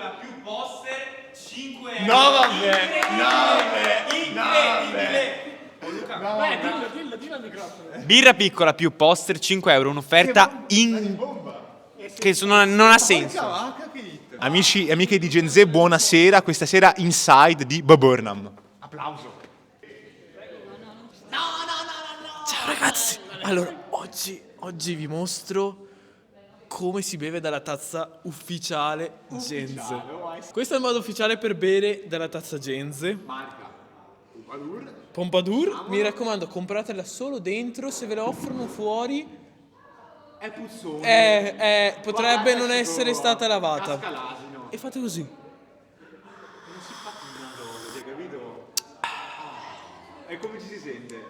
piccola più poster 5 euro. No, vabbè. Incredibile. Dillo al microfono. Birra piccola più poster 5 euro, un'offerta che non ha senso. Amici e amiche di Gen Z, buonasera. Questa sera Inside di Bob Burnham. Applauso. Ciao ragazzi. Allora, oggi vi mostro come si beve dalla tazza ufficiale Genze. Questo è il modo ufficiale per bere dalla tazza Genze. Pompadour. Mi raccomando, compratela solo dentro, se ve la offrono fuori È puzzone. potrebbe non essere stata lavata. E fate così. E come ci si sente?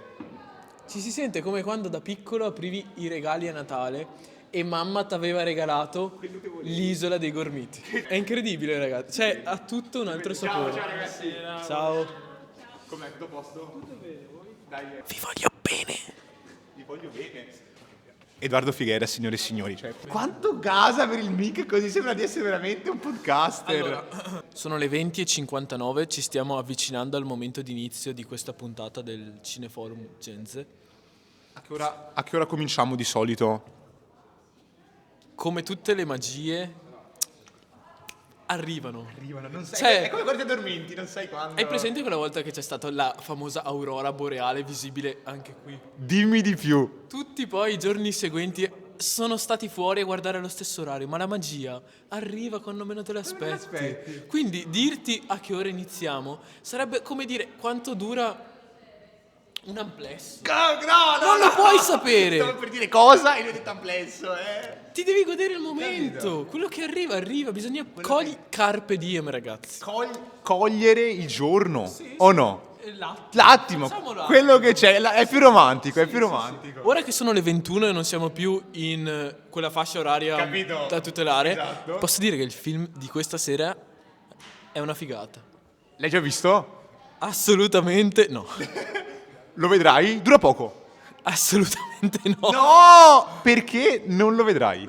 Ci si sente come quando da piccolo aprivi i regali a Natale e mamma ti aveva regalato l'isola dei Gormiti. È incredibile, ragazzi. Cioè, ha tutto un altro sapore. Ciao ragazzi. Ciao. Com'è? Tutto a posto? Tutto bene, dai. Vi voglio bene. Vi voglio bene. Edoardo Figuera, signore e signori. Cioè, quanto gasa per il mic, così sembra di essere veramente un podcaster. Allora, sono le 20:59, ci stiamo avvicinando al momento di inizio di questa puntata del Cineforum Genze. A che ora cominciamo di solito? Come tutte le magie, arrivano. Non sai, Cioè- è come quando ti addormenti, non sai quando. Hai presente quella volta che c'è stata la famosa aurora boreale visibile anche qui? Dimmi di più. Tutti poi i giorni seguenti sono stati fuori a guardare allo stesso orario, ma la magia arriva quando meno te l'aspetti. Quindi dirti a che ora iniziamo sarebbe come dire quanto dura un amplesso. No, Non lo puoi sapere. Stavo per dire cosa e lui ha detto amplesso, Ti devi godere il momento. Quello che arriva. Bisogna carpe diem, ragazzi. Cogliere il giorno, o no? L'attimo. L'attimo, quello che c'è, è più romantico, è più romantico. Ora che sono le 21 e non siamo più in quella fascia oraria Capito. da tutelare, Esatto. posso dire che il film di questa sera è una figata. L'hai già visto? Assolutamente no. Lo vedrai? Dura poco. Assolutamente no. No! Perché non lo vedrai?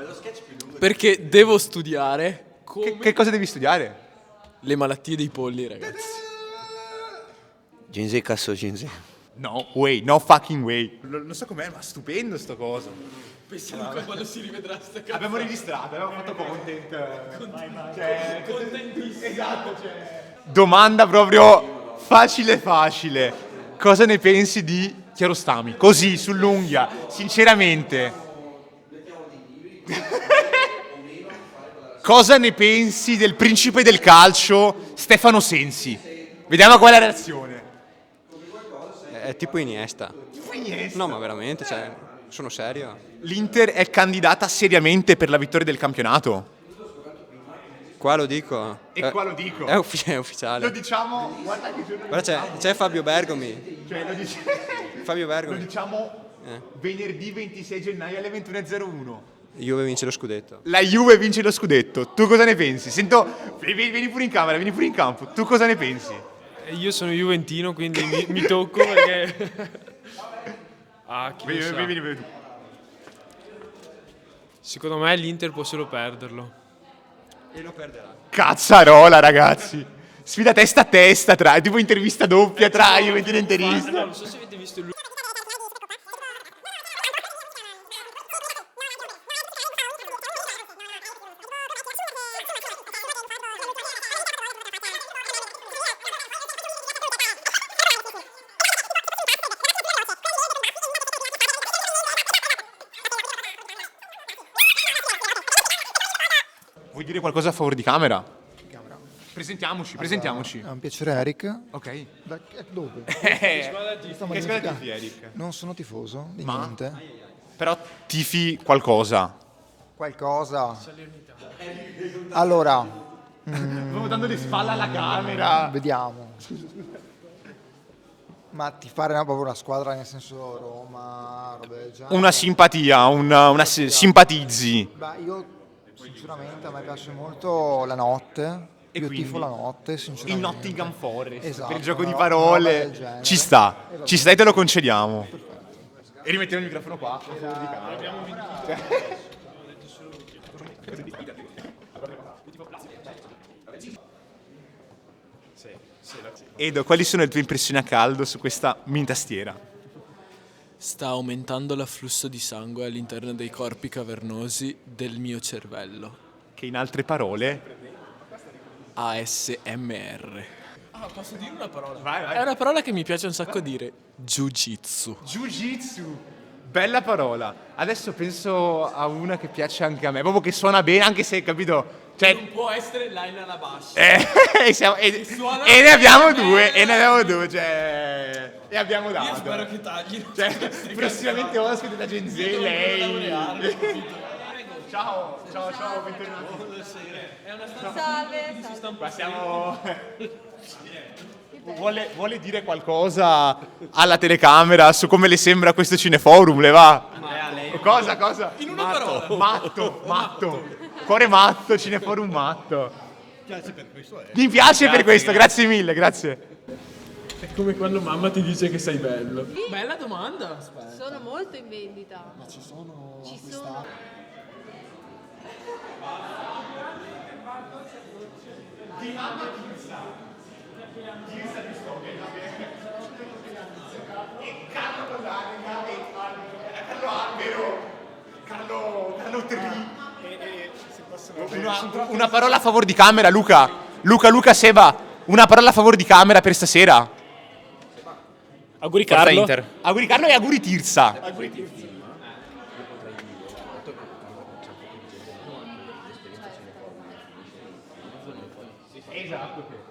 Perché devo studiare come Che cosa devi studiare? le malattie dei polli, ragazzi. Genze, cazzo, Genze. No way, no fucking way. Non so com'è, ma stupendo sto coso. Pensiamo quando si rivedrà sta cazzo. Abbiamo registrato, abbiamo fatto content. Contentissimo. Esatto, Domanda proprio facile. Cosa ne pensi di Chiarostami? Così, sull'unghia, sinceramente. Cosa ne pensi del principe del calcio, Stefano Sensi? Vediamo qual è la reazione. È tipo Iniesta. No, ma veramente, cioè, sono serio. L'Inter è candidata seriamente per la vittoria del campionato? Qua lo dico. E qua lo dico. È ufficiale. Lo diciamo, guarda che giorno. Guarda, c'è Fabio Bergomi. Cioè, Fabio lo Bergomi. diciamo venerdì 26 gennaio alle 21:01. Juve vince lo scudetto. La Juve vince lo scudetto. Tu cosa ne pensi? Sento, vieni pure in camera, vieni pure in campo. Tu cosa ne pensi? Io sono juventino, quindi mi tocco perché... chi lo sa. Vieni. Secondo me l'Inter può solo perderlo. E lo perderà. Cazzarola, ragazzi. Sfida testa a testa, tipo intervista doppia tra Juventino e interista. Non so se avete visto lui. Vuoi dire qualcosa a favore di camera? Presentiamoci. È un piacere, Eric. Ok. Dove? Che Stamattina squadra tifi, Eric? Non sono tifoso di Ma? niente. Però tifi qualcosa. Qualcosa. Allora, Stiamo dando le spalle alla camera. vediamo. Ma tifare proprio una squadra nel senso Roma, roba del genere. Una simpatia, simpatizzi. Beh, io sinceramente a me piace molto la notte. E Io quindi? tifo la notte, sinceramente. Il Nottingham Forest, Esatto, per il gioco di una roba del parole. genere. Ci sta e te lo concediamo. E rimettiamo il microfono qua. a favore di camera. Edo, quali sono le tue impressioni a caldo su questa mini tastiera? Sta aumentando l'afflusso di sangue all'interno dei corpi cavernosi del mio cervello. Che in altre parole... ASMR. Ah, posso dire una parola? Vai. È una parola che mi piace un sacco dire. Jiu-jitsu. Jiu-jitsu. Bella parola. Adesso penso a una che piace anche a me, proprio che suona bene, anche se, capito... Cioè, Non può essere Laila Labash. e ne abbiamo due, cioè... E abbiamo dato. Io spero che taglino. Cioè, prossimamente ospite da Genze, lei. Ciao, bentornato. Salve. Ma siamo... Vuole dire qualcosa alla telecamera su come le sembra questo cineforum, le va? Cosa? In una parola. Matto. Cuore matto, cineforum matto. Mi piace per questo, grazie mille, grazie. È come quando mamma ti dice che sei bello. Bella domanda. Aspetta. Sono molto in vendita. Ma ci sono. Carlo una parola a favore di camera, Luca. Luca Seba, una parola a favore di camera per stasera. Auguri Forza Carlo. Inter. Auguri Carlo e auguri Tirza. Esatto.